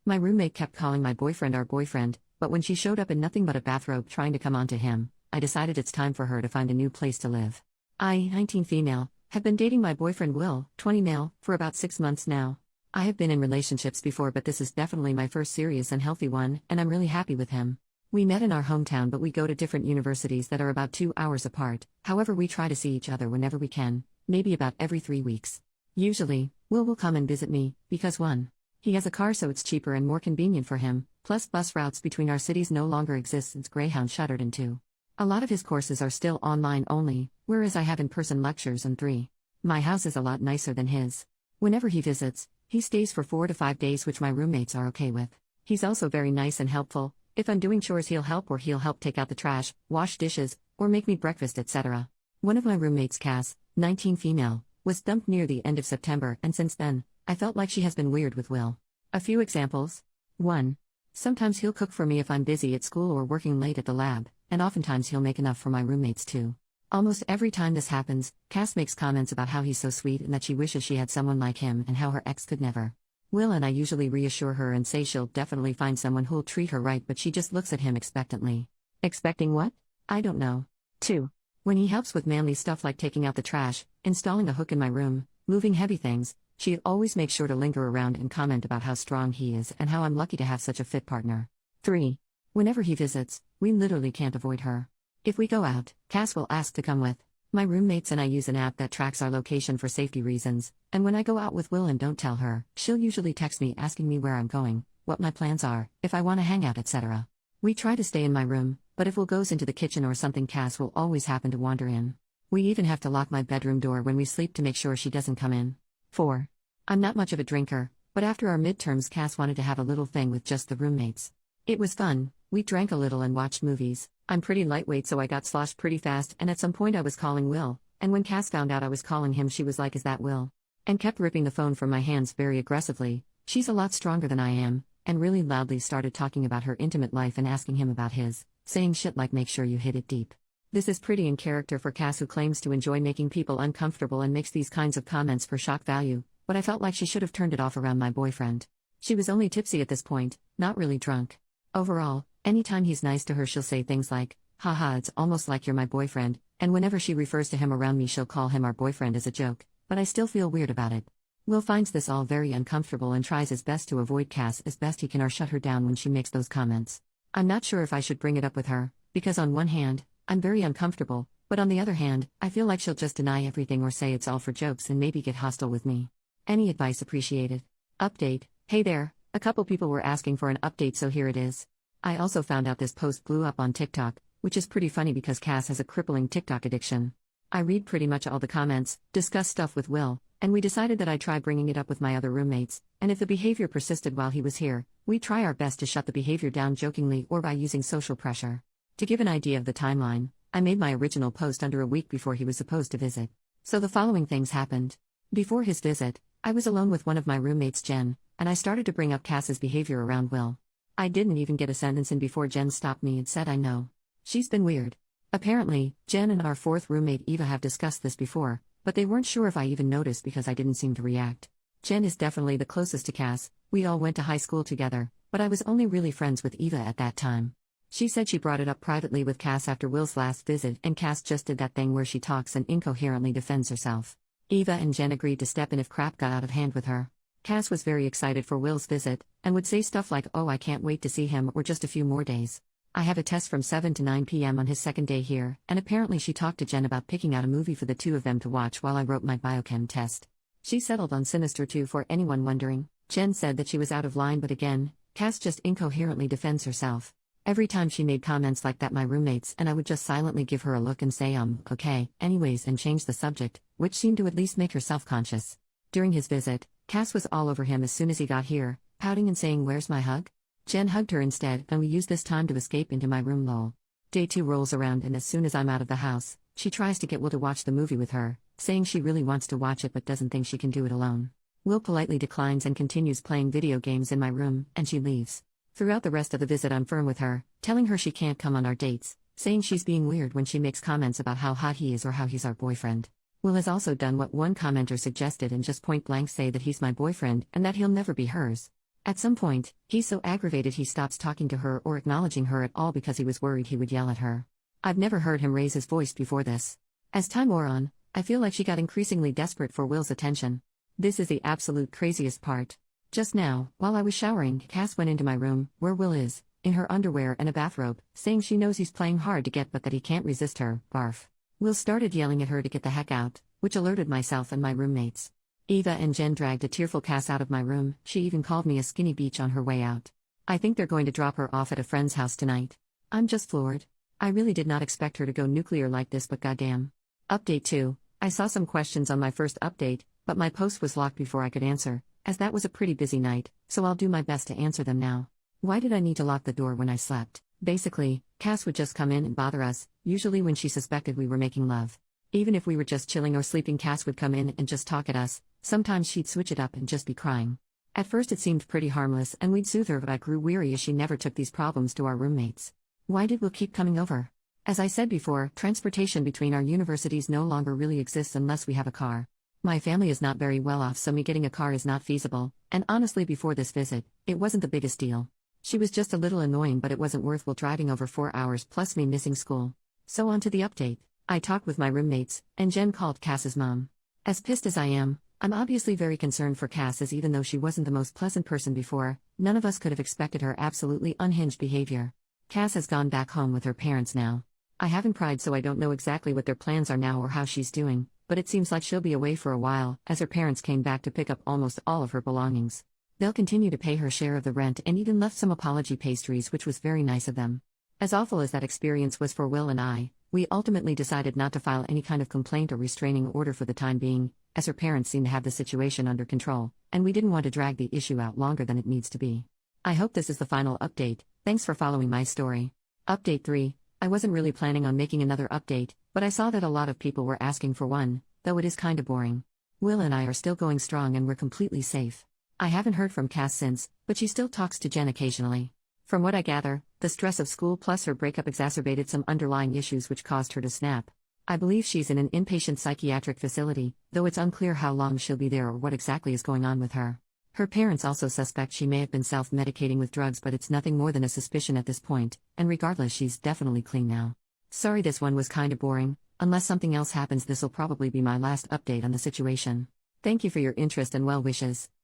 My roommate kept calling my boyfriend our boyfriend, but when she showed up in nothing but a bathrobe trying to come onto him, I decided it's time for her to find a new place to live. I, 19 female, have been dating my boyfriend Will, 20 male, for about 6 months now. I have been in relationships before, but this is definitely my first serious and healthy one, and I'm really happy with him. We met in our hometown, but we go to different universities that are about 2 hours apart. However, we try to see each other whenever we can, maybe about every 3 weeks. Usually, Will come and visit me, because 1. He has a car, so it's cheaper and more convenient for him, plus bus routes between our cities no longer exist since Greyhound shuttered, and 2. A lot of his courses are still online only, whereas I have in-person lectures, and 3. My house is a lot nicer than his. Whenever he visits, he stays for 4 to 5 days, which my roommates are okay with. He's also very nice and helpful. If I'm doing chores, he'll help take out the trash, wash dishes, or make me breakfast, etc. One of my roommates, Cass, 19 female, was dumped near the end of September, and since then, I felt like she has been weird with Will. A few examples. 1. Sometimes he'll cook for me if I'm busy at school or working late at the lab, and oftentimes he'll make enough for my roommates too. Almost every time this happens, Cass makes comments about how he's so sweet and that she wishes she had someone like him and how her ex could never. Will and I usually reassure her and say she'll definitely find someone who'll treat her right, but she just looks at him expectantly. Expecting what? I don't know. 2. When he helps with manly stuff like taking out the trash, installing a hook in my room, moving heavy things, she always makes sure to linger around and comment about how strong he is and how I'm lucky to have such a fit partner. 3. Whenever he visits, we literally can't avoid her. If we go out, Cass will ask to come with. My roommates and I use an app that tracks our location for safety reasons, and when I go out with Will and don't tell her, she'll usually text me asking me where I'm going, what my plans are, if I want to hang out, etc. We try to stay in my room, but if Will goes into the kitchen or something, Cass will always happen to wander in. We even have to lock my bedroom door when we sleep to make sure she doesn't come in. 4. I'm not much of a drinker, but after our midterms, Cass wanted to have a little thing with just the roommates. It was fun. We drank a little and watched movies. I'm pretty lightweight, so I got sloshed pretty fast, and at some point I was calling Will, and when Cass found out I was calling him, she was like, "Is that Will?" and kept ripping the phone from my hands very aggressively. She's a lot stronger than I am, and really loudly started talking about her intimate life and asking him about his, saying shit like, "Make sure you hit it deep." This is pretty in character for Cass, who claims to enjoy making people uncomfortable and makes these kinds of comments for shock value, but I felt like she should have turned it off around my boyfriend. She was only tipsy at this point, not really drunk. Overall, anytime he's nice to her, she'll say things like, "Haha, it's almost like you're my boyfriend," and whenever she refers to him around me, she'll call him our boyfriend as a joke, but I still feel weird about it. Will finds this all very uncomfortable and tries his best to avoid Cass as best he can or shut her down when she makes those comments. I'm not sure if I should bring it up with her, because on one hand, I'm very uncomfortable, but on the other hand, I feel like she'll just deny everything or say it's all for jokes and maybe get hostile with me. Any advice appreciated. Update. Hey there, a couple people were asking for an update, so here it is. I also found out this post blew up on TikTok, which is pretty funny because Cass has a crippling TikTok addiction. I read pretty much all the comments, discuss stuff with Will, and we decided that I'd try bringing it up with my other roommates, and if the behavior persisted while he was here, we'd try our best to shut the behavior down jokingly or by using social pressure. To give an idea of the timeline, I made my original post under a week before he was supposed to visit. So the following things happened. Before his visit, I was alone with one of my roommates, Jen, and I started to bring up Cass's behavior around Will. I didn't even get a sentence in before Jen stopped me and said, "I know. She's been weird." Apparently, Jen and our fourth roommate Eva have discussed this before, but they weren't sure if I even noticed because I didn't seem to react. Jen is definitely the closest to Cass. We all went to high school together, but I was only really friends with Eva at that time. She said she brought it up privately with Cass after Will's last visit, and Cass just did that thing where she talks and incoherently defends herself. Eva and Jen agreed to step in if crap got out of hand with her. Cass was very excited for Will's visit, and would say stuff like, "Oh, I can't wait to see him," or "just a few more days. I have a test from 7 to 9 p.m. on his second day here," and apparently she talked to Jen about picking out a movie for the two of them to watch while I wrote my biochem test. She settled on Sinister 2 for anyone wondering. Jen said that she was out of line, but again, Cass just incoherently defends herself. Every time she made comments like that, my roommates and I would just silently give her a look and say, "Okay, anyways," and change the subject, which seemed to at least make her self-conscious. During his visit, Cass was all over him as soon as he got here, pouting and saying, "Where's my hug?" Jen hugged her instead, and we used this time to escape into my room. Lol. Day 2 rolls around, and as soon as I'm out of the house, she tries to get Will to watch the movie with her, saying she really wants to watch it but doesn't think she can do it alone. Will politely declines and continues playing video games in my room, and she leaves. Throughout the rest of the visit, I'm firm with her, telling her she can't come on our dates, saying she's being weird when she makes comments about how hot he is or how he's our boyfriend. Will has also done what one commenter suggested and just point blank say that he's my boyfriend and that he'll never be hers. At some point, he's so aggravated he stops talking to her or acknowledging her at all because he was worried he would yell at her. I've never heard him raise his voice before this. As time wore on, I feel like she got increasingly desperate for Will's attention. This is the absolute craziest part. Just now, while I was showering, Cass went into my room, where Will is, in her underwear and a bathrobe, saying she knows he's playing hard to get but that he can't resist her, barf. Will started yelling at her to get the heck out, which alerted myself and my roommates. Eva and Jen dragged a tearful Cass out of my room, she even called me a skinny bitch on her way out. I think they're going to drop her off at a friend's house tonight. I'm just floored. I really did not expect her to go nuclear like this, but goddamn. Update 2. I saw some questions on my first update, but my post was locked before I could answer, as that was a pretty busy night, so I'll do my best to answer them now. Why did I need to lock the door when I slept? Basically, Cass would just come in and bother us, usually when she suspected we were making love. Even if we were just chilling or sleeping, Cass would come in and just talk at us. Sometimes she'd switch it up and just be crying. At first it seemed pretty harmless and we'd soothe her, but I grew weary as she never took these problems to our roommates. Why did Will keep coming over? As I said before, transportation between our universities no longer really exists unless we have a car. My family is not very well off, so me getting a car is not feasible, and honestly before this visit, it wasn't the biggest deal. She was just a little annoying, but it wasn't worth Will driving over 4 hours plus me missing school. So on to the update. I talked with my roommates, and Jen called Cass's mom. As pissed as I am, I'm obviously very concerned for Cass, as even though she wasn't the most pleasant person before, none of us could have expected her absolutely unhinged behavior. Cass has gone back home with her parents now. I haven't pried, so I don't know exactly what their plans are now or how she's doing, but it seems like she'll be away for a while, as her parents came back to pick up almost all of her belongings. They'll continue to pay her share of the rent and even left some apology pastries, which was very nice of them. As awful as that experience was for Will and I, we ultimately decided not to file any kind of complaint or restraining order for the time being, as her parents seemed to have the situation under control, and we didn't want to drag the issue out longer than it needs to be. I hope this is the final update. Thanks for following my story. Update 3. I wasn't really planning on making another update, but I saw that a lot of people were asking for one, though it is kinda boring. Will and I are still going strong and we're completely safe. I haven't heard from Cass since, but she still talks to Jen occasionally. From what I gather, the stress of school plus her breakup exacerbated some underlying issues which caused her to snap. I believe she's in an inpatient psychiatric facility, though it's unclear how long she'll be there or what exactly is going on with her. Her parents also suspect she may have been self-medicating with drugs, but it's nothing more than a suspicion at this point, and regardless, she's definitely clean now. Sorry this one was kinda boring. Unless something else happens, this'll probably be my last update on the situation. Thank you for your interest and well wishes.